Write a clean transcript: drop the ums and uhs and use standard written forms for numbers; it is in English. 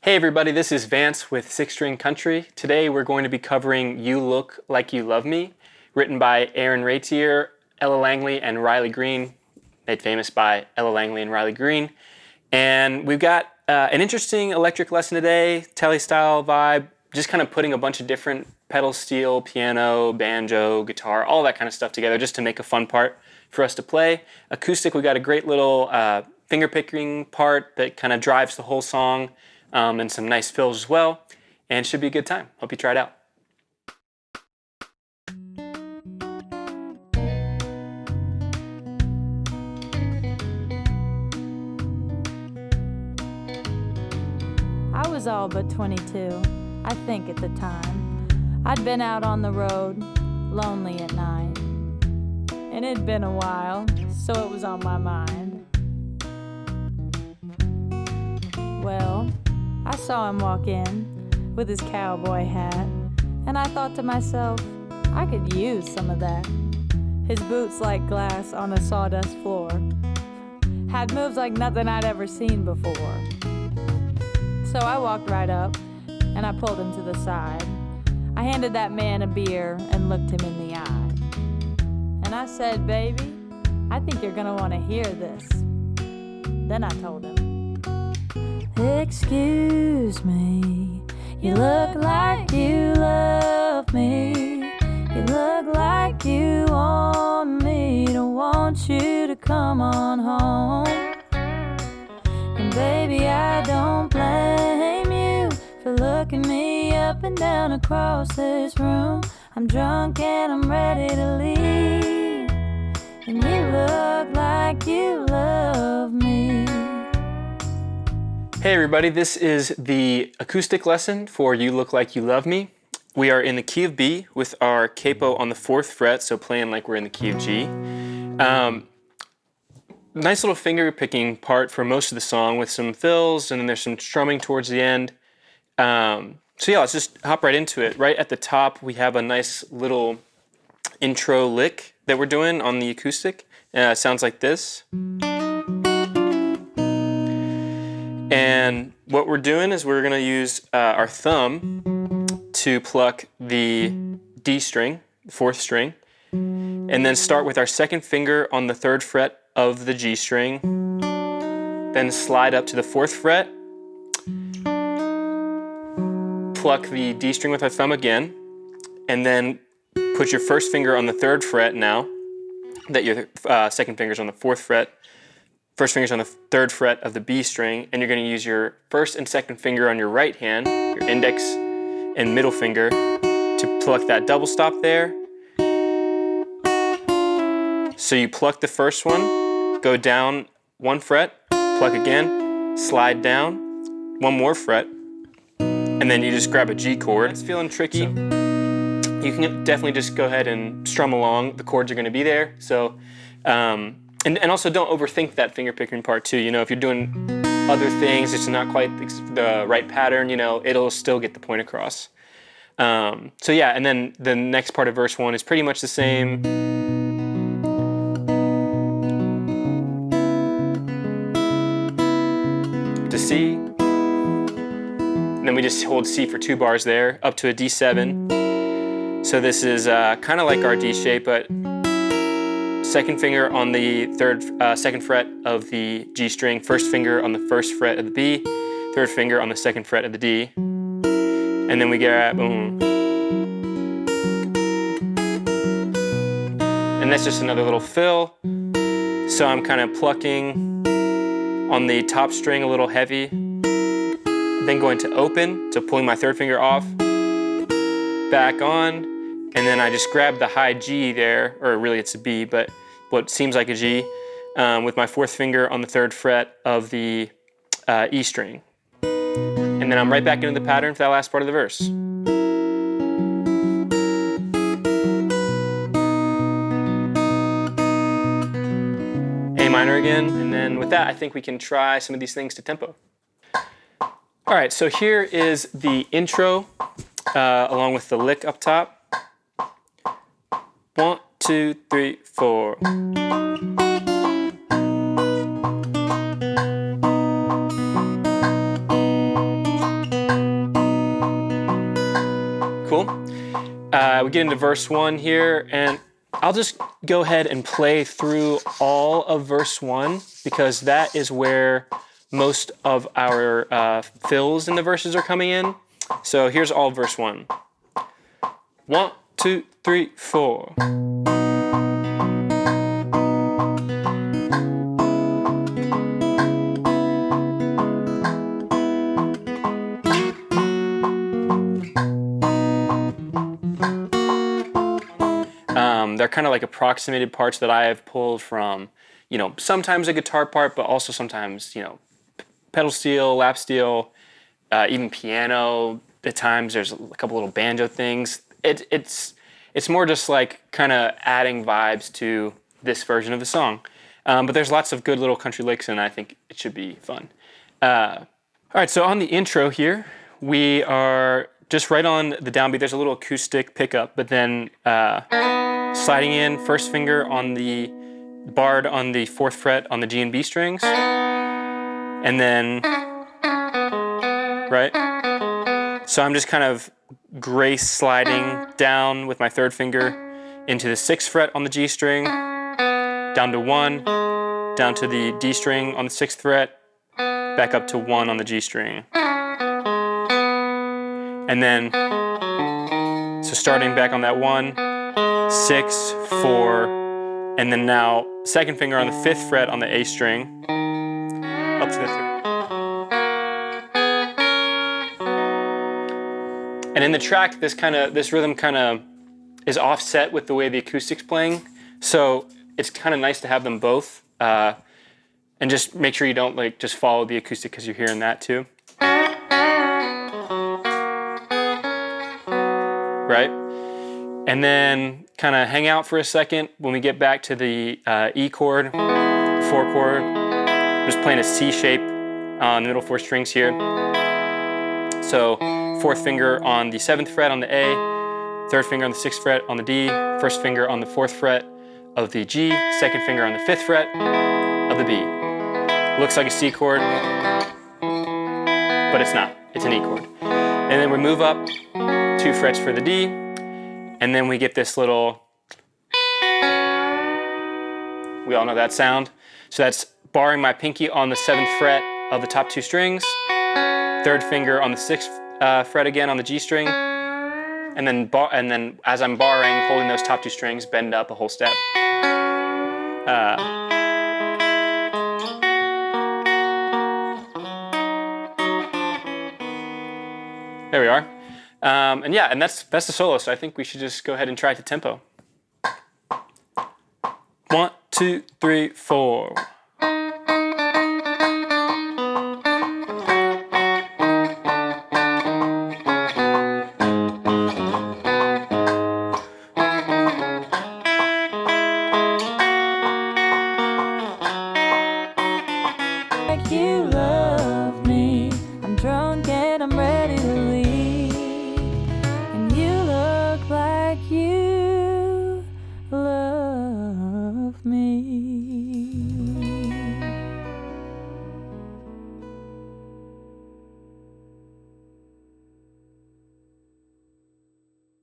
Hey everybody, this is Vance with Six String Country. Today we're going to be covering You Look Like You Love Me, written by Aaron Ratier, Ella Langley, and Riley Green, made famous by Ella Langley and Riley Green. And we've got an interesting electric lesson today, telly-style vibe, just kind of putting a bunch of different pedal steel, piano, banjo, guitar, all that kind of stuff together just to make a fun part for us to play. Acoustic, we got a great little finger-picking part that kind of drives the whole song. And some nice fills as well, and should be a good time. Hope you try it out. I was all but 22, I think at the time. I'd been out on the road, lonely at night. And it'd been a while, so it was on my mind. Well, I saw him walk in with his cowboy hat, and I thought to myself, I could use some of that. His boots like glass on a sawdust floor had moves like nothing I'd ever seen before. So I walked right up, and I pulled him to the side. I handed that man a beer and looked him in the eye. And I said, baby, I think you're gonna want to hear this. Then I told him, excuse me, you look like you love me. You look like you want me to want you to come on home. And baby, I don't blame you for looking me up and down across this room. I'm drunk and I'm ready to leave, and you look like you love me. Hey everybody, this is the acoustic lesson for You Look Like You Love Me. We are in the key of B with our capo on the 4th fret, so playing like we're in the key of G. Nice little finger picking part for most of the song with some fills, and then there's some strumming towards the end. So yeah, let's just hop right into it. Right at the top, we have a nice little intro lick that we're doing on the acoustic. It sounds like this. And what we're doing is we're going to use our thumb to pluck the D string, the 4th string, and then start with our 2nd finger on the 3rd fret of the G string, then slide up to the 4th fret, pluck the D string with our thumb again, and then put your 1st finger on the 3rd fret now that your 2nd finger's on the 4th fret. 1st finger's on the 3rd fret of the B string, and you're going to use your 1st and 2nd finger on your right hand, your index and middle finger, to pluck that double stop there. So you pluck the first one, go down 1 fret, pluck again, slide down 1 more fret, and then you just grab a G chord. It's feeling tricky. You can definitely just go ahead and strum along. The chords are going to be there. So. And also don't overthink that finger picking part too. You know, if you're doing other things, it's not quite the right pattern, you know, it'll still get the point across. So yeah, and then the next part of verse 1 is pretty much the same. To C. And then we just hold C for 2 bars there, up to a D7. So this is kind of like our D shape, but 2nd finger on the 2nd fret of the G string, 1st finger on the 1st fret of the B, 3rd finger on the 2nd fret of the D, and then we get boom. And that's just another little fill. So I'm kind of plucking on the top string a little heavy, then going to open, so pulling my 3rd finger off, back on, and then I just grab the high G there, or really it's a B, but what seems like a G, with my 4th finger on the 3rd fret of the E string. And then I'm right back into the pattern for that last part of the verse. A minor again, and then with that I think we can try some of these things to tempo. All right, so here is the intro along with the lick up top. 1, 2, 3, 4. we get into verse 1 here, and I'll just go ahead and play through all of verse 1 because that is where most of our fills in the verses are coming in. So here's all of verse 1. 1, 2, 3, 4. They're kind of like approximated parts that I have pulled from, sometimes a guitar part, but also sometimes, pedal steel, lap steel, even piano. At times there's a couple little banjo things. It's more just like kind of adding vibes to this version of the song. But there's lots of good little country licks, and I think it should be fun. All right, so on the intro here, we are just right on the downbeat. There's a little acoustic pickup, but then sliding in, first finger on the barred on the 4th fret on the G and B strings, and then, right? So I'm just kind of grace sliding down with my 3rd finger into the 6th fret on the G string, down to 1, down to the D string on the 6th fret, back up to 1 on the G string. And then, so starting back on that 1, 6, 4, and then now 2nd finger on the 5th fret on the A string, up to the 3rd. And in the track, this rhythm kind of is offset with the way the acoustic's playing, so it's kind of nice to have them both, and just make sure you don't just follow the acoustic because you're hearing that too. Right? And then kind of hang out for a second. When we get back to the E chord, 4 chord, I'm just playing a C shape on the middle 4 strings here. So 4th finger on the 7th fret on the A, 3rd finger on the 6th fret on the D, 1st finger on the 4th fret of the G, 2nd finger on the 5th fret of the B. Looks like a C chord, but it's not. It's an E chord. And then we move up 2 frets for the D, and then we get this little, we all know that sound. So that's barring my pinky on the 7th fret of the top 2 strings, 3rd finger on the 6th fret again on the G string, and then as I'm barring, holding those top 2 strings, bend up a whole step. There we are. And that's the solo, so I think we should just go ahead and try the tempo. 1, 2, 3, 4.